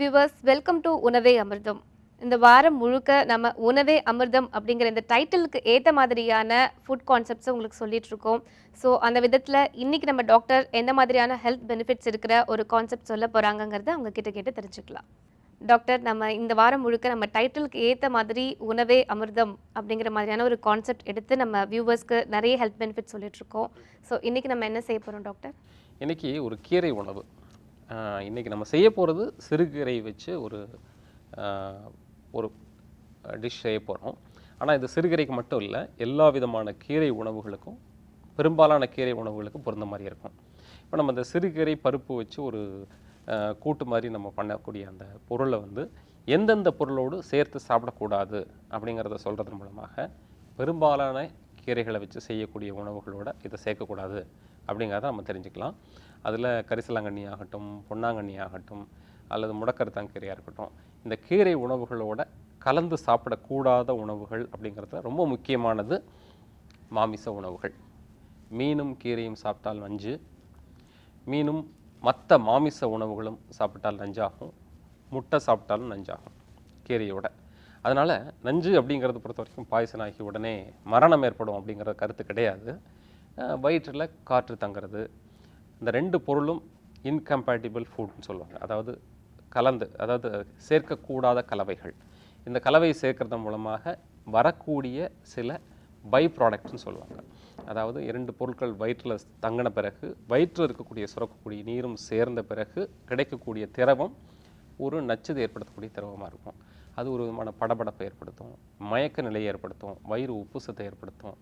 Viewers, welcome to உணவே அமிர்தம். இந்த வாரம் முழுக்க நம்ம உணவே அமிர்தம் அப்படிங்கிற இந்த டைட்டிலுக்கு ஏற்ற மாதிரியான ஃபுட் கான்செப்ட்ஸை உங்களுக்கு சொல்லிட்டு இருக்கோம். ஸோ அந்த விதத்தில் இன்னைக்கு நம்ம டாக்டர் எந்த மாதிரியான ஹெல்த் பெனிஃபிட்ஸ் இருக்கிற ஒரு கான்செப்ட் சொல்ல போகிறாங்கங்கிறத அவங்க கிட்ட கேட்டு தெரிஞ்சுக்கலாம். டாக்டர், நம்ம இந்த வாரம் முழுக்க நம்ம டைட்டிலுக்கு ஏற்ற மாதிரி உணவே அமிர்தம் அப்படிங்கிற மாதிரியான ஒரு கான்செப்ட் எடுத்து நம்ம வியூவர்ஸ்க்கு நிறைய ஹெல்த் பெனிஃபிட்ஸ் சொல்லிட்டு இருக்கோம். ஸோ இன்னைக்கு நம்ம என்ன செய்ய போகிறோம் டாக்டர்? இன்றைக்கி ஒரு கீரை உணவு. இன்றைக்கி நம்ம செய்ய போகிறது சிறுகீரை வச்சு ஒரு ஒரு டிஷ் செய்ய போகிறோம். ஆனால் இது சிறுகீரைக்கு மட்டும் இல்லை, எல்லா விதமான கீரை உணவுகளுக்கும், பெரும்பாலான கீரை உணவுகளுக்கும் பொருந்த மாதிரி இருக்கும். இப்போ நம்ம இந்த சிறுகீரை பருப்பு வச்சு ஒரு கூட்டு மாதிரி நம்ம பண்ணக்கூடிய அந்த பொருளை எந்தெந்த பொருளோடு சேர்த்து சாப்பிடக்கூடாது அப்படிங்கிறத சொல்கிறது மூலமாக பெரும்பாலான கீரைகளை வச்சு செய்யக்கூடிய உணவுகளோடு இதை சேர்க்கக்கூடாது அப்படிங்கிறத நம்ம தெரிஞ்சுக்கலாம். அதில் கரிசலாங்கண்ணி ஆகட்டும், பொன்னாங்கண்ணி ஆகட்டும், அல்லது முடக்கரத்தாங்கீரையாக இருக்கட்டும், இந்த கீரை உணவுகளோட கலந்து சாப்பிடக்கூடாத உணவுகள் அப்படிங்கிறது ரொம்ப முக்கியமானது மாமிச உணவுகள். மீனும் கீரையும் சாப்பிட்டால் நஞ்சு, மீனும் மற்ற மாமிச உணவுகளும் சாப்பிட்டால் நஞ்சாகும், முட்டை சாப்பிட்டாலும் நஞ்சாகும் கீரையோட. அதனால் நஞ்சு அப்படிங்கிறது பொறுத்த வரைக்கும் பாய்சன் ஆகி உடனே மரணம் ஏற்படும் அப்படிங்கிற கருத்து கிடையாது. வயிற்றில் காற்று தங்கிறது, இந்த ரெண்டு பொருளும் இன்கம்பேட்டிபிள் ஃபுட்னு சொல்லுவாங்க. அதாவது சேர்க்கக்கூடாத கலவைகள். இந்த கலவை சேர்க்கறது மூலமாக வரக்கூடிய சில பை ப்ராடக்ட்ஸ்னு சொல்லுவாங்க. அதாவது இரண்டு பொருட்கள் வயிற்றில் தங்கின பிறகு, வயிற்றில் சுரக்கக்கூடிய நீரும் சேர்ந்த பிறகு கிடைக்கக்கூடிய திரவம் ஒரு நச்சுது ஏற்படுத்தக்கூடிய திரவமாக இருக்கும். அது ஒரு விதமான படபடப்பை ஏற்படுத்தும், மயக்க நிலையை ஏற்படுத்தும், வயிறு உப்புசத்தை ஏற்படுத்தும்,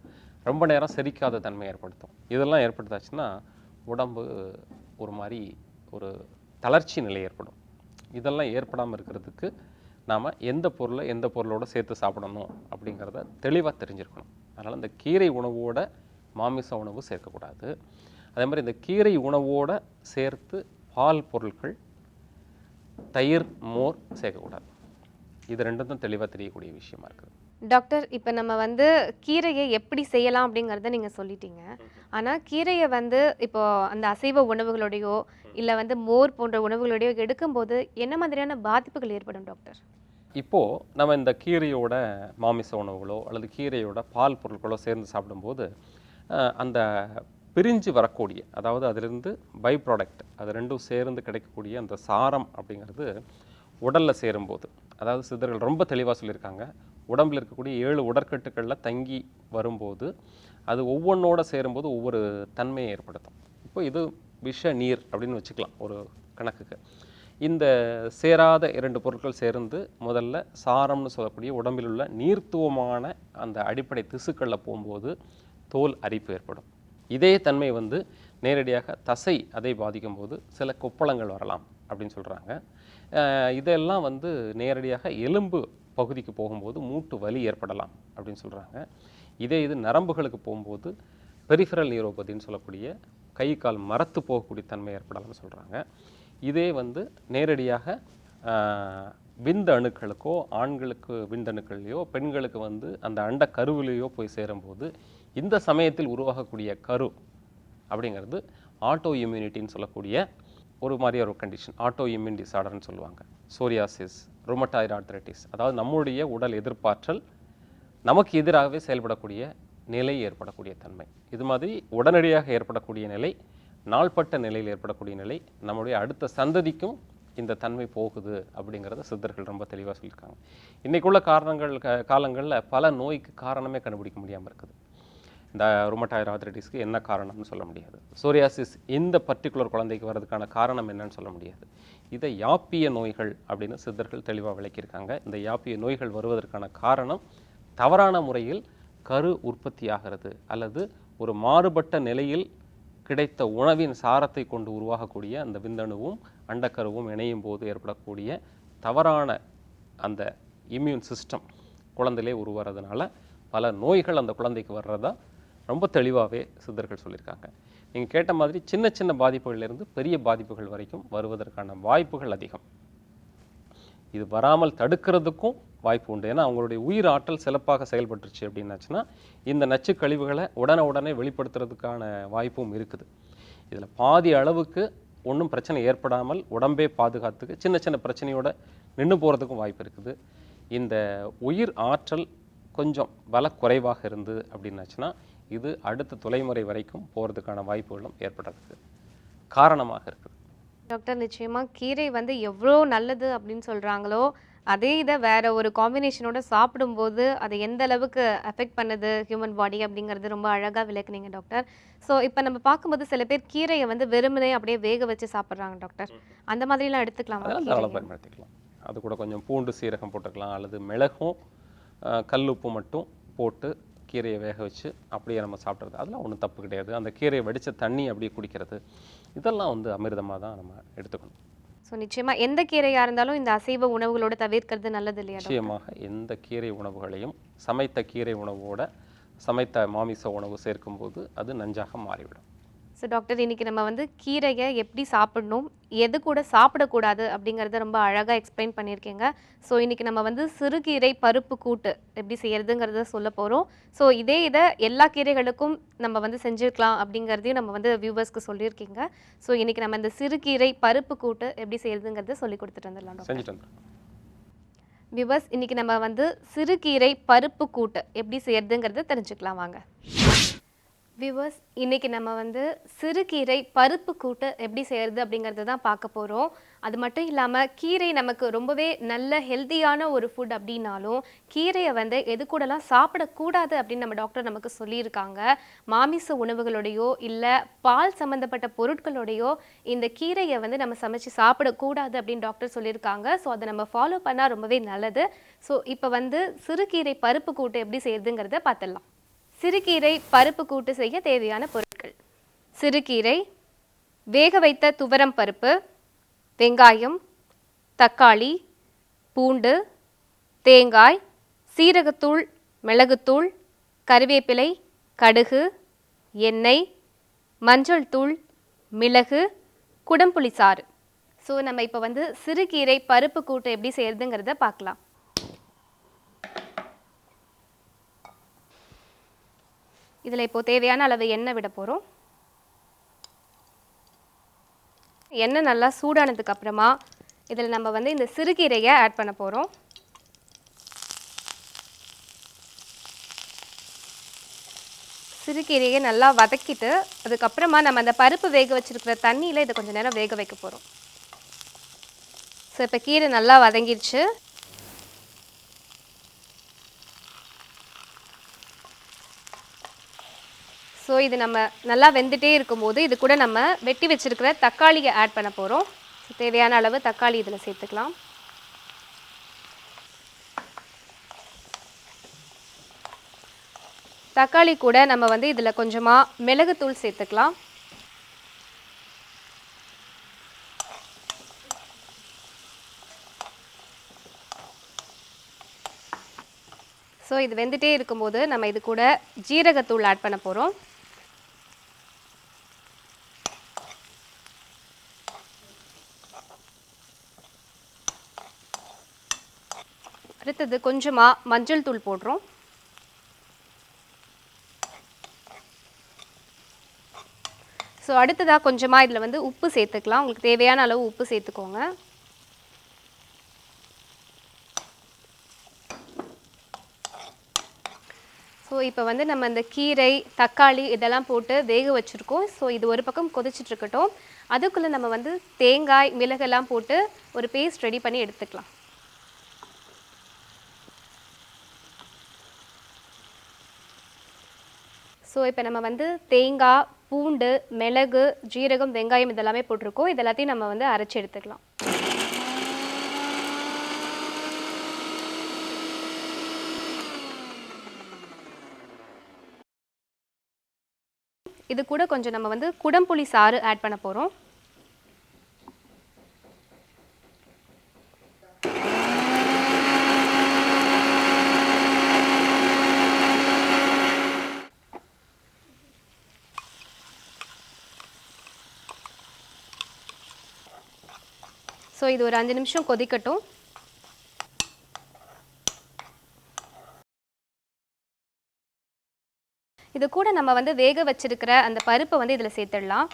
ரொம்ப நேரம் செரிக்காத தன்மை ஏற்படுத்தும். இதெல்லாம் ஏற்படுத்தாச்சுன்னா உடம்பு ஒரு மாதிரி ஒரு தளர்ச்சி நிலை ஏற்படும். இதெல்லாம் ஏற்படாமல் இருக்கிறதுக்கு நாம் எந்த பொருளோடு சேர்த்து சாப்பிடணும் அப்படிங்கிறத தெளிவாக தெரிஞ்சிருக்கணும். அதனால் இந்த கீரை உணவோட மாமிச உணவு சேர்க்கக்கூடாது. அதே மாதிரி இந்த கீரை உணவோடு சேர்த்து பால் பொருட்கள், தயிர், மோர் சேர்க்கக்கூடாது. இது ரெண்டும் தான் தெளிவாக தெரியக்கூடிய விஷயமா இருக்குது. டாக்டர், இப்போ நம்ம கீரையை எப்படி செய்யலாம் அப்படிங்கிறத நீங்கள் சொல்லிட்டீங்க. ஆனால் கீரையை இப்போ அந்த அசைவ உணவுகளோடையோ இல்லை மோர் போன்ற உணவுகளோடையோ எடுக்கும்போது என்ன மாதிரியான பாதிப்புகள் ஏற்படும் டாக்டர்? இப்போது நம்ம இந்த கீரையோட மாமிச உணவுகளோ அல்லது கீரையோட பால் பொருட்களோ சேர்ந்து சாப்பிடும்போது அந்த பிரிஞ்சு வரக்கூடிய, அதாவது அதிலிருந்து பை ப்ராடக்ட், அது ரெண்டும் சேர்ந்து கிடைக்கக்கூடிய அந்த சாரம் அப்படிங்கிறது உடலில் சேரும்போது, அதாவது சித்தர்கள் ரொம்ப தெளிவாக சொல்லியிருக்காங்க, உடம்பில் இருக்கக்கூடிய 7 உடற்கட்டுக்களில் தங்கி வரும்போது அது ஒவ்வொன்றோட சேரும்போது ஒவ்வொரு தன்மையை ஏற்படுத்தும். இப்போ இது விஷ நீர் அப்படின்னு வச்சுக்கலாம் ஒரு கணக்குக்கு. இந்த சேராத 2 பொருட்கள் சேர்ந்து முதல்ல சாரம்னு சொல்லக்கூடிய உடம்பில் உள்ள நீர்த்துவமான அந்த அடிப்படை திசுக்களில் போகும்போது தோல் அரிப்பு ஏற்படும். இதே தன்மை நேரடியாக தசை அதை பாதிக்கும் போது சில கொப்பளங்கள் வரலாம் அப்படின்னு சொல்கிறாங்க. இதெல்லாம் நேரடியாக எலும்பு பகுதிக்கு போகும்போது மூட்டு வலி ஏற்படலாம் அப்படின்னு சொல்கிறாங்க. இது நரம்புகளுக்கு போகும்போது பெரிஃபரல் நியூரோபதின்னு சொல்லக்கூடிய கை கால் மரத்து போகக்கூடிய தன்மை ஏற்படலாம்னு சொல்கிறாங்க. இதே நேரடியாக விந்து அணுக்களுக்கோ, ஆண்களுக்கு விந்தணுக்கள்லையோ, பெண்களுக்கு அந்த அண்ட கருவிலையோ போய் சேரும்போது இந்த சமயத்தில் உருவாகக்கூடிய கரு அப்படிங்கிறது ஆட்டோ இம்யூனிட்டின்னு சொல்லக்கூடிய ஒரு மாதிரியான ஒரு கண்டிஷன், ஆட்டோ இம்யூன் டிசார்டர்னு சொல்லுவாங்க. சோரியாசிஸ், ருமட்டாய்டு ஆர்த்ரைட்டிஸ், அதாவது நம்முடைய உடல் எதிர்ப்பாற்றல் நமக்கு எதிராகவே செயல்படக்கூடிய நிலை ஏற்படக்கூடிய தன்மை. இது மாதிரி உடனடியாக ஏற்படக்கூடிய நிலை, நாள்பட்ட நிலையில் ஏற்படக்கூடிய நிலை, நம்முடைய அடுத்த சந்ததிக்கும் இந்த தன்மை போகுது அப்படிங்கிறத சித்தர்கள் ரொம்ப தெளிவாக சொல்லியிருக்காங்க. இன்றைக்குள்ள காலங்களில் பல நோய்க்கு காரணமே கண்டுபிடிக்க முடியாமல் இருக்குது. இந்த ருமட்டாய்டு ஆர்த்ரைட்டிஸ்க்கு என்ன காரணம்னு சொல்ல முடியாது. சோரியாசிஸ் இந்த பர்டிகுலர் குழந்தைக்கு வர்றதுக்கான காரணம் என்னன்னு சொல்ல முடியாது. இதை யாப்பிய நோய்கள் அப்படின்னு சித்தர்கள் தெளிவாக விளக்கியிருக்காங்க. இந்த யாப்பிய நோய்கள் வருவதற்கான காரணம் தவறான முறையில் கரு உற்பத்தி ஆகிறது, அல்லது ஒரு மாறுபட்ட நிலையில் கிடைத்த உணவின் சாரத்தை கொண்டு உருவாகக்கூடிய அந்த விந்தணுவும் அண்டக்கருவும் இணையும் போது ஏற்படக்கூடிய தவறான அந்த இம்யூன் சிஸ்டம் குழந்தையிலே உருவாகிறதுனால பல நோய்கள் அந்த குழந்தைக்கு வர்றதா ரொம்ப தெளிவாகவே சித்தர்கள் சொல்லியிருக்காங்க. நீங்கள் கேட்ட மாதிரி சின்ன சின்ன பாதிப்புகளிலிருந்து பெரிய பாதிப்புகள் வரைக்கும் வருவதற்கான வாய்ப்புகள் அதிகம். இது வராமல் தடுக்கிறதுக்கும் வாய்ப்பு உண்டு. ஏன்னா அவங்களுடைய உயிர் ஆற்றல் சிறப்பாக செயல்பட்டுருச்சு அப்படின்னாச்சுன்னா இந்த நச்சு கழிவுகளை உடனே வெளிப்படுத்துறதுக்கான வாய்ப்பும் இருக்குது. இதில் பாதி அளவுக்கு ஒன்றும் பிரச்சனை ஏற்படாமல் உடம்பே பாதுகாத்துக்கு சின்ன சின்ன பிரச்சனையோட நின்று போகிறதுக்கும் வாய்ப்பு இருக்குது. இந்த உயிர் ஆற்றல் கொஞ்சம் பலக்குறைவாக இருந்தது அப்படின்னாச்சுன்னா இது அடுத்த தலைமுறை வரைக்கும் போகிறதுக்கான வாய்ப்புகளும் ஏற்படுறதுக்கு காரணமாக இருக்குது. டாக்டர், நிச்சயமா கீரை வந்து எவ்வளோ நல்லது அப்படின்னு சொல்றாங்களோ, அதே இதை வேற ஒரு காம்பினேஷனோட சாப்பிடும்போது அது எந்த அளவுக்கு அஃபெக்ட் பண்ணுது ஹியூமன் பாடி அப்படிங்கிறது ரொம்ப அழகா விளக்குனீங்க டாக்டர். ஸோ இப்போ நம்ம பார்க்கும்போது சில பேர் கீரையை வந்து வெறுமனே அப்படியே வேக வச்சு சாப்பிட்றாங்க டாக்டர். அந்த மாதிரிலாம் எடுத்துக்கலாமா அதெல்லாம் கீரையை? தாராளமாக பயன்படுத்திக்கலாம். அது கூட கொஞ்சம் பூண்டு சீரகம் போட்டுக்கலாம், அல்லது மிளகும் கல்லுப்பு மட்டும் போட்டு கீரையை வேக வச்சு அப்படியே நம்ம சாப்பிட்றது, அதெல்லாம் ஒன்றும் தப்பு கிடையாது. அந்த கீரையை வடித்த தண்ணி அப்படியே குடிக்கிறது, இதெல்லாம் வந்து அமிர்தமாக தான் நம்ம எடுத்துக்கணும். ஸோ நிச்சயமா எந்த கீரையா இருந்தாலும் இந்த அசைவ உணவுகளோட தவிர்க்கிறது நல்லது இல்லையா டாக்டர்? நிச்சயமாக எந்த கீரை உணவுகளையும் சமைத்த கீரை உணவோட சமைத்த மாமிச உணவு சேர்க்கும்போது அது நஞ்சாக மாறிவிடும். ஸோ டாக்டர், இன்னைக்கு நம்ம வந்து கீரையை எப்படி சாப்பிடணும், எது கூட சாப்பிடக்கூடாது அப்படிங்கிறத ரொம்ப அழகாக எக்ஸ்பிளைன் பண்ணியிருக்கீங்க. ஸோ இன்னைக்கு நம்ம வந்து சிறுகீரை பருப்பு கூட்டு எப்படி செய்யறதுங்கிறத சொல்ல போகிறோம். ஸோ இதை எல்லா கீரைகளுக்கும் நம்ம வந்து செஞ்சுருக்கலாம் அப்படிங்கிறதையும் நம்ம வந்து வியூவர்ஸ்க்கு சொல்லியிருக்கீங்க. ஸோ இன்னைக்கு நம்ம இந்த சிறுகீரை பருப்பு கூட்டு எப்படி செய்யறதுங்கிறத சொல்லி கொடுத்துட்டு வந்துடலாம் டாக்டர். செஞ்சுட்டு வந்துடும். வியூவர்ஸ், இன்னைக்கு நம்ம வந்து சிறுகீரை பருப்பு கூட்டு எப்படி செய்யறதுங்கிறத தெரிஞ்சுக்கலாம் வாங்க. வியூவர்ஸ், இன்னைக்கு நம்ம வந்து சிறுகீரை பருப்பு கூட்டு எப்படி செய்கிறது அப்படிங்கிறது தான் பார்க்க போகிறோம். அது மட்டும் இல்லாமல் கீரை நமக்கு ரொம்பவே நல்ல ஹெல்த்தியான ஒரு ஃபுட் அப்படின்னாலும் கீரையை வந்து எது கூடலாம் சாப்பிடக்கூடாது அப்படின்னு நம்ம டாக்டர் நமக்கு சொல்லியிருக்காங்க. மாமிச உணவுகளோடையோ இல்லை பால் சம்மந்தப்பட்ட பொருட்களோடையோ இந்த கீரையை வந்து நம்ம சமைச்சு சாப்பிடக்கூடாது அப்படின்னு டாக்டர் சொல்லியிருக்காங்க. ஸோ அதை நம்ம ஃபாலோ பண்ணால் ரொம்பவே நல்லது. ஸோ இப்போ வந்து சிறுகீரை பருப்பு கூட்டு எப்படி செய்யறதுங்கிறத பார்த்துடலாம். சிறுகீரை பருப்பு கூட்டு செய்ய தேவையான பொருட்கள்: சிறுகீரை, வேக வைத்த துவரம் பருப்பு, வெங்காயம், தக்காளி, பூண்டு, தேங்காய், சீரகத்தூள், மிளகுத்தூள், கறிவேப்பிலை, கடுகு, எண்ணெய், மஞ்சள் தூள், மிளகு, குடம்புளி சாறு. ஸோ நம்ம இப்போ வந்து சிறுகீரை பருப்பு கூட்டு எப்படி செய்யறதுங்கிறத பார்க்கலாம். இதில் இப்போது தேவையான அளவு எண்ணெய் விட போகிறோம். எண்ணெய் நல்லா சூடானதுக்கு அப்புறமா இதில் நம்ம வந்து இந்த சிறுகீரையை ஆட் பண்ண போகிறோம். சிறுகீரையை நல்லா வதக்கிட்டு அதுக்கப்புறமா நம்ம அந்த பருப்பு வேக வச்சிருக்கிற தண்ணியில் இதை கொஞ்சம் நேரம் வேக வைக்க போகிறோம். ஸோ இப்போ கீரை நல்லா வதங்கிடுச்சு. ஸோ இது நம்ம நல்லா வெந்துட்டே இருக்கும்போது இது கூட நம்ம வெட்டி வச்சிருக்கிற தக்காளியை ஆட் பண்ண போகிறோம். ஸோ தேவையான அளவு தக்காளி இதில் சேர்த்துக்கலாம். தக்காளி கூட நம்ம வந்து இதில் கொஞ்சமாக மிளகுத்தூள் சேர்த்துக்கலாம். ஸோ இது வெந்துட்டே இருக்கும்போது நம்ம இது கூட ஜீரகத்தூள் ஆட் பண்ண போகிறோம். அடுத்தது கொஞ்சமாக மஞ்சள் தூள் போடுறோம். ஸோ அடுத்ததாக கொஞ்சமாக இதில் வந்து உப்பு சேர்த்துக்கலாம். உங்களுக்கு தேவையான அளவு உப்பு சேர்த்துக்கோங்க. ஸோ இப்போ வந்து நம்ம இந்த கீரை, தக்காளி இதெல்லாம் போட்டு வேக வச்சுருக்கோம். ஸோ இது ஒரு பக்கம் கொதிச்சிட்ருக்கட்டும். அதுக்குள்ளே நம்ம வந்து தேங்காய், மிளகெல்லாம் போட்டு ஒரு பேஸ்ட் ரெடி பண்ணி எடுத்துக்கலாம். ஸோ இப்போ நம்ம வந்து தேங்காய், பூண்டு, மிளகு, ஜீரகம், வெங்காயம் இதெல்லாமே போட்டிருக்கோம். இது எல்லாத்தையும் நம்ம வந்து அரைச்சி எடுத்துக்கலாம். இது கூட கொஞ்சம் நம்ம வந்து குடம்புளி சாறு ஆட் பண்ண போகிறோம். ஸோ இது ஒரு 5 நிமிஷம் கொதிக்கட்டும். இது கூட நம்ம வந்து வேக வச்சிருக்கிற அந்த பருப்பை வந்து இதில் சேர்த்துடலாம்.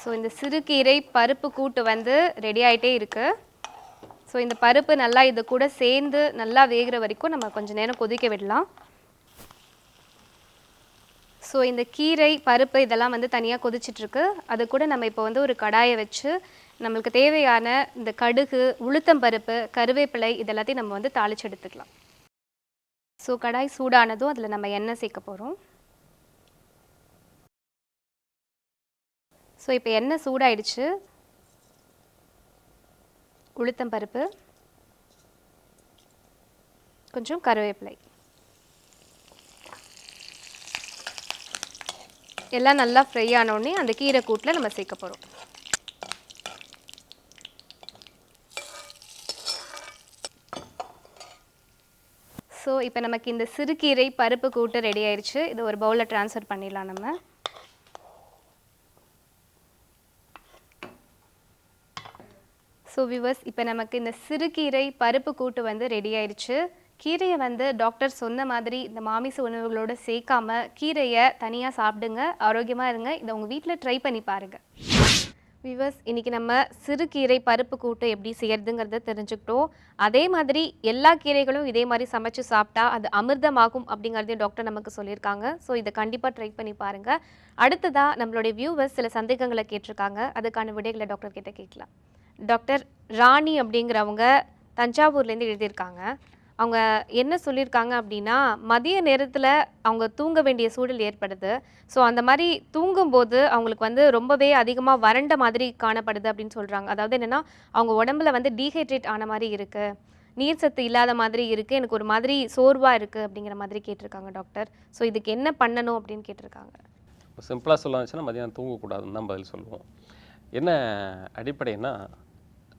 ஸோ இந்த சிறுகீரை பருப்பு கூட்டு வந்து ரெடி ஆகிட்டே இருக்குது. ஸோ இந்த பருப்பு நல்லா இது கூட சேர்ந்து நல்லா வேகிற வரைக்கும் நம்ம கொஞ்சம் நேரம் கொதிக்க விடலாம். ஸோ இந்த கீரை பருப்பு இதெல்லாம் வந்து தனியாக கொதிச்சிட்ருக்கு. அது கூட நம்ம இப்போ வந்து ஒரு கடாயை வச்சு நம்மளுக்கு தேவையான இந்த கடுகு, உளுத்தம் பருப்பு, கருவேப்பிலை இதெல்லாத்தையும் நம்ம வந்து தாளித்து எடுத்துக்கலாம். ஸோ கடாய் சூடானதும் அதில் நம்ம எண்ணெய் சேர்க்க போகிறோம். ஸோ இப்போ எண்ணெய் சூடாயிடுச்சு. உளுத்தம் பருப்பு, கொஞ்சம் கருவேப்பிலை எல்லாம் நல்லா ஃப்ரை ஆனோடனே அந்த கீரை கூட்டில் நம்ம சேர்க்க போகிறோம். ஸோ இப்போ நமக்கு இந்த சிறுகீரை பருப்பு கூட்டு ரெடி ஆயிடுச்சு. இது ஒரு பவுலில் ட்ரான்ஸ்ஃபர் பண்ணிடலாம் நம்ம. ஸோ வியூவர்ஸ், இப்போ நமக்கு இந்த சிறுகீரை பருப்பு கூட்டு வந்து ரெடி ஆயிடுச்சு. கீரையை வந்து டாக்டர் சொன்ன மாதிரி இந்த மாமிச உணவுகளோடு சேர்க்காம கீரையை தனியாக சாப்பிடுங்க, ஆரோக்கியமாக இருங்க. இதை உங்கள் வீட்டில் ட்ரை பண்ணி பாருங்கள். வியூவர்ஸ், இன்றைக்கி நம்ம சிறுகீரை பருப்பு கூட்டு எப்படி செய்யறதுங்கிறத தெரிஞ்சுக்கிட்டோம். அதே மாதிரி எல்லா கீரைகளும் இதே மாதிரி சமைச்சு சாப்பிட்டா அது அமிர்தமாகும் அப்படிங்கிறதையும் டாக்டர் நமக்கு சொல்லியிருக்காங்க. ஸோ இதை கண்டிப்பாக ட்ரை பண்ணி பாருங்கள். அடுத்ததாக நம்மளுடைய வியூவர்ஸ் சில சந்தேகங்களை கேட்டிருக்காங்க. அதுக்கான விடைகளை டாக்டர் கிட்ட கேட்கலாம். டாக்டர் ராணி அப்படிங்கிறவங்க தஞ்சாவூர்லேருந்து எழுதியிருக்காங்க. அவங்க என்ன சொல்லியிருக்காங்க அப்படின்னா, மதிய நேரத்தில் அவங்க தூங்க வேண்டிய சூழல் ஏற்படுது. ஸோ அந்த மாதிரி தூங்கும்போது அவங்களுக்கு வந்து ரொம்பவே அதிகமாக வறண்ட மாதிரி காணப்படுது அப்படின்னு சொல்கிறாங்க. அதாவது என்னென்னா, அவங்க உடம்புல வந்து டீஹைட்ரேட் ஆன மாதிரி இருக்குது, நீர் சத்து இல்லாத மாதிரி இருக்குது, எனக்கு ஒரு மாதிரி சோர்வாக இருக்குது அப்படிங்கிற மாதிரி கேட்டிருக்காங்க டாக்டர். ஸோ இதுக்கு என்ன பண்ணணும் அப்படின்னு கேட்டிருக்காங்க. சிம்பிளாக சொல்லணும்னா மதியானம் தூங்கக்கூடாதுன்னு தான் பதில் சொல்லுவோம். என்ன அடிப்படைன்னா,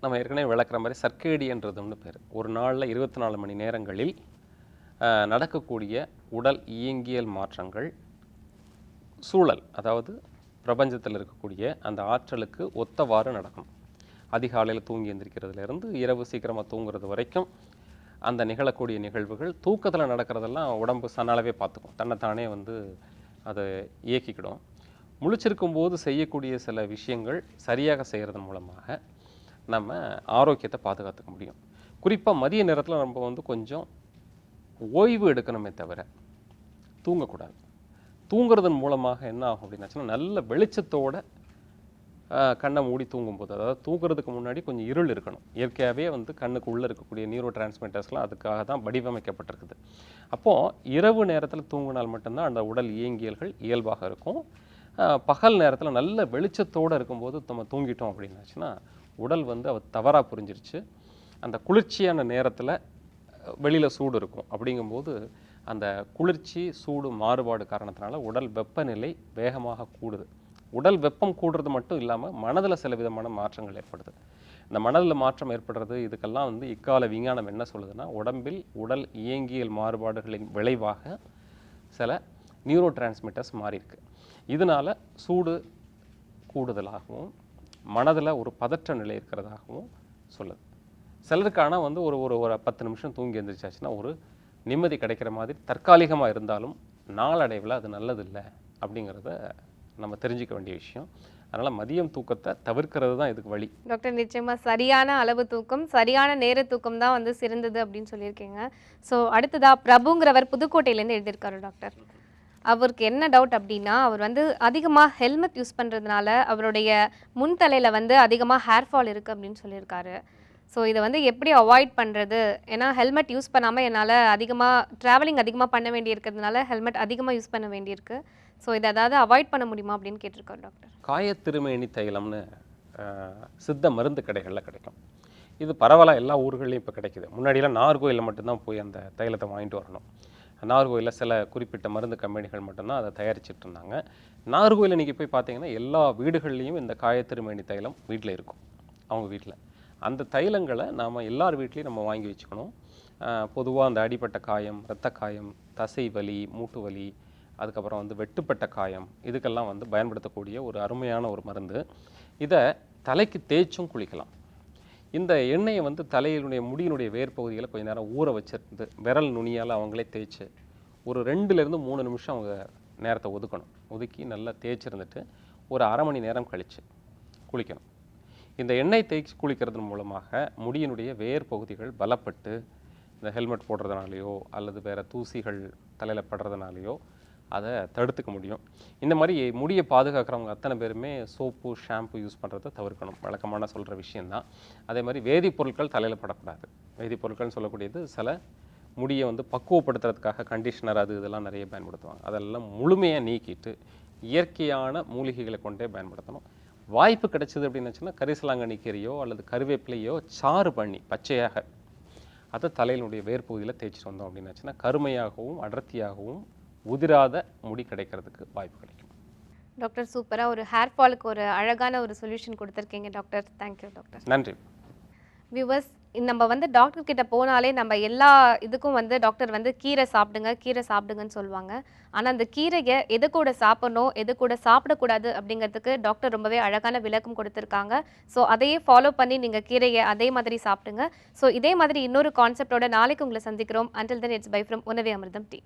நம்ம ஏற்கனவே விளக்குற மாதிரி சர்க்கேடியன்றதுன்னு பேர். ஒரு நாளில் 24 மணி நேரங்களில் நடக்கக்கூடிய உடல் இயங்கியல் மாற்றங்கள் சூழல், அதாவது பிரபஞ்சத்தில் இருக்கக்கூடிய அந்த ஆற்றலுக்கு ஒத்தவாறு நடக்கணும். அதிகாலையில் தூங்கி எந்திரிக்கிறதுலேருந்து இரவு சீக்கிரமாக தூங்குறது வரைக்கும் அந்த நிகழக்கூடிய நிகழ்வுகள் தூக்கத்தில் நடக்கிறதெல்லாம் உடம்பு சன்னாலவே பார்த்துக்கும், தன்னைத்தானே வந்து அதை இயக்கிக்கிடும். முழிச்சிருக்கும் போது செய்யக்கூடிய சில விஷயங்கள் சரியாக செய்கிறதன் மூலமாக நம்ம ஆரோக்கியத்தை பாதுகாத்துக்க முடியும். குறிப்பாக மதிய நேரத்தில் நம்ம வந்து கொஞ்சம் ஓய்வு எடுக்கணுமே தவிர தூங்கக்கூடாது. தூங்குறதன் மூலமாக என்ன ஆகும் அப்படின்னாச்சுன்னா, நல்ல வெளிச்சத்தோட கண்ணை மூடி தூங்கும்போது, அதாவது தூங்குறதுக்கு முன்னாடி கொஞ்சம் இருள் இருக்கணும். இயற்கையாகவே வந்து கண்ணுக்கு உள்ளே இருக்கக்கூடிய நியூரோ டிரான்ஸ்மிட்டர்ஸ்லாம் அதுக்காக தான் வடிவமைக்கப்பட்டிருக்குது. அப்போது இரவு நேரத்தில் தூங்கினால் மட்டும்தான் அந்த உடல் இயங்கியல்கள் இயல்பாக இருக்கும். பகல் நேரத்தில் நல்ல வெளிச்சத்தோடு இருக்கும்போது நம்ம தூங்கிட்டோம் அப்படின்னாச்சுன்னா, உடல் வந்து தவறாக புரிஞ்சிருச்சு. அந்த குளிர்ச்சியான நேரத்தில் வெளியில் சூடு இருக்கும். அப்படிங்கும்போது அந்த குளிர்ச்சி சூடு மாறுபாடு காரணத்தினால உடல் வெப்பநிலை வேகமாக கூடுது. உடல் வெப்பம் கூடுறது மட்டும் இல்லாமல் மனதில் சில விதமான மாற்றங்கள் ஏற்படுது. இந்த மனதில் மாற்றம் ஏற்படுறது இதுக்கெல்லாம் வந்து இக்கால விஞ்ஞானம் என்ன சொல்லுதுன்னா, உடம்பில் உடல் இயங்கியல் மாறுபாடுகளின் விளைவாக சில நியூரோ டிரான்ஸ்மிட்டர்ஸ் மாறியிருக்கு. இதனால் சூடு கூடுதலாகவும் மனதில் ஒரு பதற்ற நிலை இருக்கிறதாகவும் சொல்லுது. சிலருக்கான வந்து ஒரு 10 நிமிஷம் தூங்கி எழுந்திரிச்சாச்சுன்னா ஒரு நிம்மதி கிடைக்கிற மாதிரி தற்காலிகமாக இருந்தாலும் நாளடைவில் அது நல்லதில்லை அப்படிங்கிறத நம்ம தெரிஞ்சிக்க வேண்டிய விஷயம். அதனால் மதியம் தூக்கத்தை தவிர்க்கிறது தான் இதுக்கு வழி. டாக்டர், நிச்சயமாக சரியான அளவு தூக்கம், சரியான நேர தூக்கம் தான் வந்து சிறந்தது அப்படின்னு சொல்லியிருக்கீங்க. ஸோ அடுத்ததாக பிரபுங்கிறவர் புதுக்கோட்டையிலேருந்து எழுதியிருக்காரு டாக்டர். அவருக்கு என்ன டவுட் அப்படின்னா, அவர் வந்து அதிகமாக ஹெல்மெட் யூஸ் பண்ணுறதுனால அவருடைய முன்தலையில் வந்து அதிகமாக ஹேர் ஃபால் இருக்குது அப்படின்னு சொல்லியிருக்காரு. ஸோ இதை வந்து எப்படி அவாய்ட் பண்ணுறது? ஏன்னா ஹெல்மெட் யூஸ் பண்ணாமல் என்னால் ட்ராவலிங் அதிகமாக பண்ண வேண்டியிருக்கிறதுனால ஹெல்மெட் அதிகமாக யூஸ் பண்ண வேண்டியிருக்கு. ஸோ இதை அதாவது அவாய்ட் பண்ண முடியுமா அப்படின்னு கேட்டிருக்காரு டாக்டர். காயத்திருமேனி தைலம்னு சித்த மருந்து கடைகளில் கிடைக்கும். இது பரவலாக எல்லா ஊர்கள்லையும் இப்போ கிடைக்குது. முன்னாடியெல்லாம் நாகர்கோயிலில் மட்டும்தான் போய் அந்த தைலத்தை வாங்கிட்டு வரணும். நாகர்கோயிலில் சில குறிப்பிட்ட மருந்து கம்பெனிகள் மட்டும்தான் அதை தயாரிச்சுட்டு இருந்தாங்க. நாகர்கோயிலில் இன்றைக்கி போய் பார்த்தீங்கன்னா எல்லா வீடுகள்லேயும் இந்த காயத்திருமேனி தைலம் வீட்டில் இருக்கும், அவங்க வீட்டில். அந்த தைலங்களை நாம் எல்லார் வீட்லேயும் நம்ம வாங்கி வச்சுக்கணும். பொதுவாக அந்த அடிப்பட்ட காயம், இரத்த காயம், தசை வலி, மூட்டு வலி, அதுக்கப்புறம் வந்து வெட்டுப்பட்ட காயம், இதுக்கெல்லாம் வந்து பயன்படுத்தக்கூடிய ஒரு அருமையான ஒரு மருந்து. இதை தலைக்கு தேய்ச்சும் குளிக்கலாம். இந்த எண்ணெயை வந்து தலையினுடைய முடியினுடைய வேர்பகுதியில் கொஞ்சம் நேரம் ஊற வச்சிருந்து விரல் நுனியால் அவங்களே தேய்ச்சி ஒரு 2லேருந்து 3 நிமிஷம் அவங்க நேரத்தை ஒதுக்கணும். ஒதுக்கி நல்லா தேய்ச்சிருந்துட்டு ஒரு 1/2 மணி நேரம் கழித்து குளிக்கணும். இந்த எண்ணெய் தேய்ச்சி குளிக்கிறது மூலமாக முடியினுடைய வேர் பகுதிகள் பலப்பட்டு இந்த ஹெல்மெட் போடுறதுனாலையோ அல்லது வேறு தூசிகள் தலையில் படுறதுனாலையோ அதை தடுத்துக்க முடியும். இந்த மாதிரி முடியை பாதுகாக்கிறவங்க அத்தனை பேருமே சோப்பு ஷாம்பு யூஸ் பண்ணுறதை தவிர்க்கணும். வழக்கமான சொல்கிற விஷயந்தான். அதே மாதிரி வேதிப்பொருட்கள் தலையில் படக்கூடாது. வேதிப்பொருட்கள்னு சொல்லக்கூடியது சில முடியை வந்து பக்குவப்படுத்துறதுக்காக கண்டிஷனர் அது இதெல்லாம் நிறைய பயன்படுத்துவாங்க. அதெல்லாம் முழுமையாக நீக்கிட்டு இயற்கையான மூலிகைகளை கொண்டே பயன்படுத்தணும். வாய்ப்பு கிடைச்சது அப்படின்னு வச்சுன்னா கரிசலாங்கண்ணி கீரையோ அல்லது கருவேப்பிலையோ சாறு பண்ணி பச்சையாக அதை தலையினுடைய வேர்பகுதியில் தேய்ச்சிட்டு வந்தோம் அப்படின்னு வச்சுன்னா கருமையாகவும் அடர்த்தியாகவும் உதிராத முடி கிடைக்கிறதுக்கு வாய்ப்பு கிடைக்கும். டாக்டர் சூப்பராக ஒரு ஹேர் ஃபாலுக்கு ஒரு அழகான ஒரு சொல்யூஷன் கொடுத்துருக்கீங்க டாக்டர். Thank you doctor. நன்றி. வியூவர்ஸ், நம்ம வந்து டாக்டர் கிட்ட போனாலே நம்ம எல்லா இதுக்கும் வந்து டாக்டர் வந்து கீரை சாப்பிடுங்கன்னு சொல்லுவாங்க. ஆனால் அந்த கீரையை எது கூட சாப்பிடணும், எது கூட சாப்பிடக்கூடாது அப்படிங்கிறதுக்கு டாக்டர் ரொம்பவே அழகான விளக்கம் கொடுத்துருக்காங்க. ஸோ அதையே ஃபாலோ பண்ணி நீங்கள் கீரையை அதே மாதிரி சாப்பிடுங்க. ஸோ இதே மாதிரி இன்னொரு கான்செப்டோட நாளைக்கு உங்களை சந்திக்கிறோம். Until then it's by from உணவே அமிர்தம் டீ.